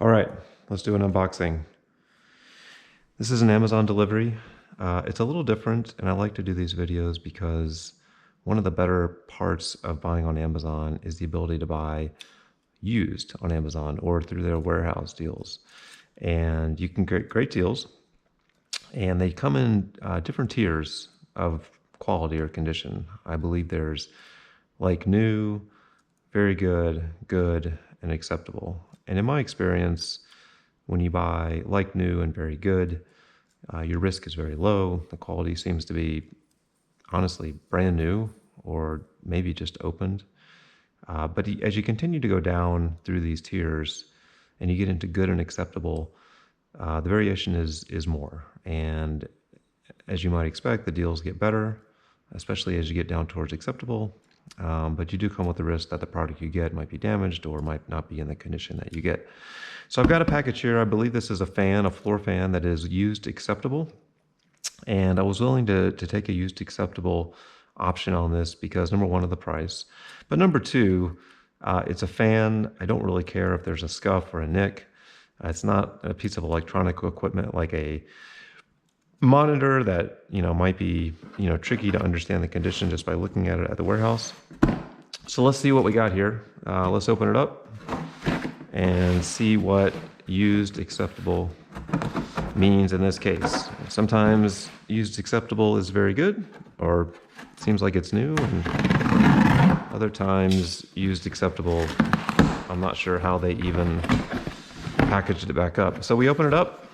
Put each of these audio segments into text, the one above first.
All right, let's do an unboxing. This is an Amazon delivery. It's a little different, and I like to do these videos because one of the better parts of buying on Amazon is the ability to buy used on Amazon or through their warehouse deals. And you can get great deals, and they come in different tiers of quality or condition. I believe there's like new, very good, good, and acceptable. And in my experience, when you buy like new and very good, your risk is very low. The quality seems to be honestly brand new or maybe just opened. But as you continue to go down through these tiers and you get into good and acceptable, the variation is more. And as you might expect, the deals get better, especially as you get down towards acceptable. But you do come with the risk that the product you get might be damaged or might not be in the condition that you get. So I've got a package here. I believe this is a fan, a floor fan that is used acceptable. And I was willing to take a used acceptable option on this because number one, of the price. But number two, it's a fan. I don't really care if there's a scuff or a nick. It's not a piece of electronic equipment like a monitor that might be tricky to understand the condition just by looking at it at the warehouse. So let's see what we got here. Let's open it up and see what used acceptable means in this case. Sometimes used acceptable is very good or seems like it's new, and other times used acceptable, I'm not sure how they even packaged it back up. So we open it up,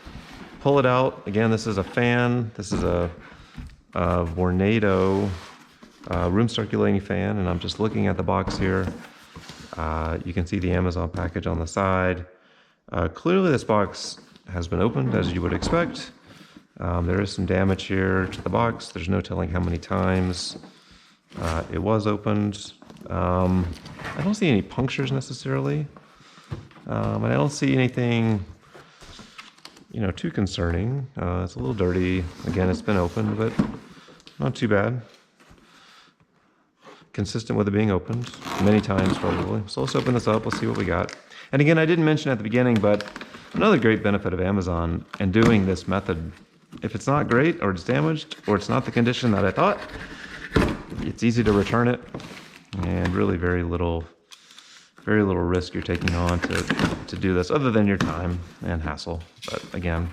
pull it out. Again, this is a fan. This is a Vornado room circulating fan, and I'm just looking at the box here. You can see the Amazon package on the side. Clearly this box has been opened, as you would expect. There is some damage here to the box. There's no telling how many times it was opened. I don't see any punctures necessarily, and I don't see anything too concerning. It's a little dirty. Again, it's been opened, but not too bad. Consistent with it being opened many times probably. So let's open this up. Let's see what we got. And again, I didn't mention at the beginning, but another great benefit of Amazon and doing this method, if it's not great or it's damaged or it's not the condition that I thought, it's easy to return it, and really very little risk you're taking on to do this, other than your time and hassle. But again,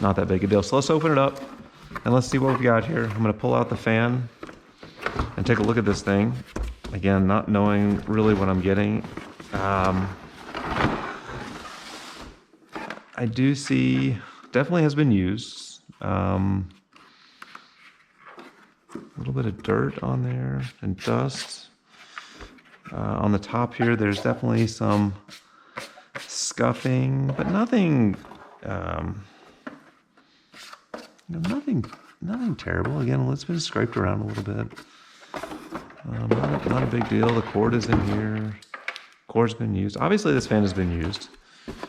not that big a deal. So let's open it up and let's see what we've got here. I'm going to pull out the fan and take a look at this thing. Again, not knowing really what I'm getting. I do see definitely has been used. A little bit of dirt on there and dust. On the top here, there's definitely some scuffing, but nothing, nothing terrible. Again, it's been scraped around a little bit. Not a big deal. The cord is in here. Cord's been used. Obviously, this fan has been used.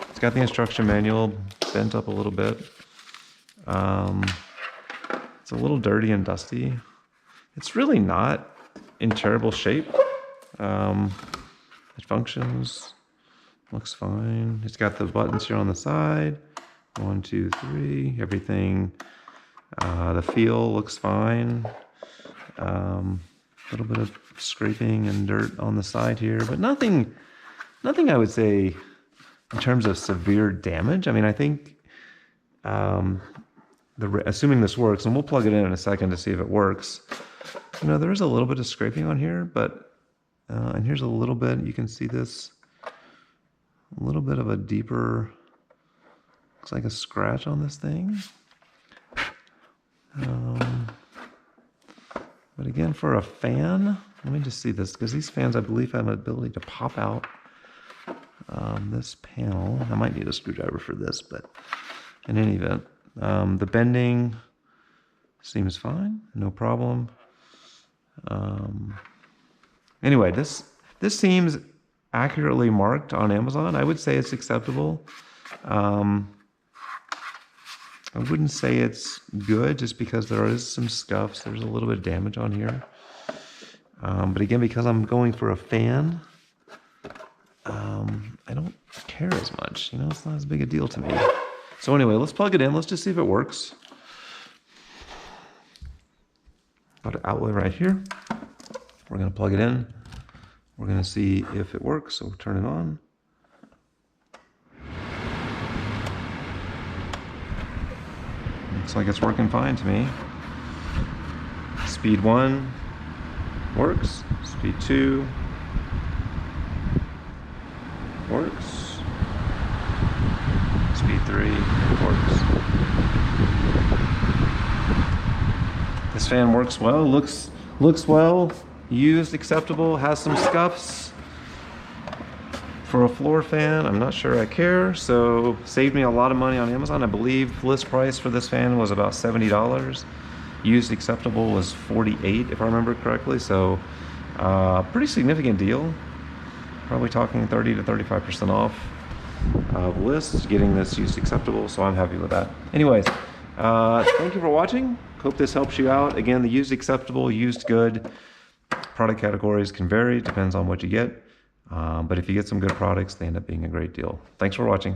It's got the instruction manual bent up a little bit. It's a little dirty and dusty. It's really not in terrible shape. It functions, looks fine. It's got the buttons here on the side. 1, 2, 3, everything. The feel looks fine. A little bit of scraping and dirt on the side here, but nothing I would say in terms of severe damage. I mean, I think, assuming this works, and we'll plug it in a second to see if it works. There is a little bit of scraping on here, but and here's a little bit, you can see this, a little bit of a deeper, looks like a scratch on this thing. But again, for a fan, let me just see this, because these fans, I believe, have an ability to pop out this panel. I might need a screwdriver for this, but in any event, the bending seems fine, no problem. Anyway, this seems accurately marked on Amazon. I would say it's acceptable. I wouldn't say it's good just because there is some scuffs. There's a little bit of damage on here. But again, because I'm going for a fan, I don't care as much. You know, it's not as big a deal to me. So anyway, let's plug it in. Let's just see if it works. Got an outlet right here. We're going to plug it in. We're going to see if it works. So we'll turn it on. Looks like it's working fine to me. Speed 1 works. Speed 2 works. Speed 3 works. This fan works well, looks well, used, acceptable, has some scuffs. For a floor fan, I'm not sure I care, so saved me a lot of money on Amazon. I believe list price for this fan was about $70. Used acceptable was $48 if I remember correctly, so pretty significant deal. Probably talking 30 to 35% off of list, getting this used acceptable, so I'm happy with that. Anyways, thank you for watching. Hope this helps you out. Again, the used acceptable, used good. Product categories can vary, depends on what you get. But if you get some good products, they end up being a great deal. Thanks for watching.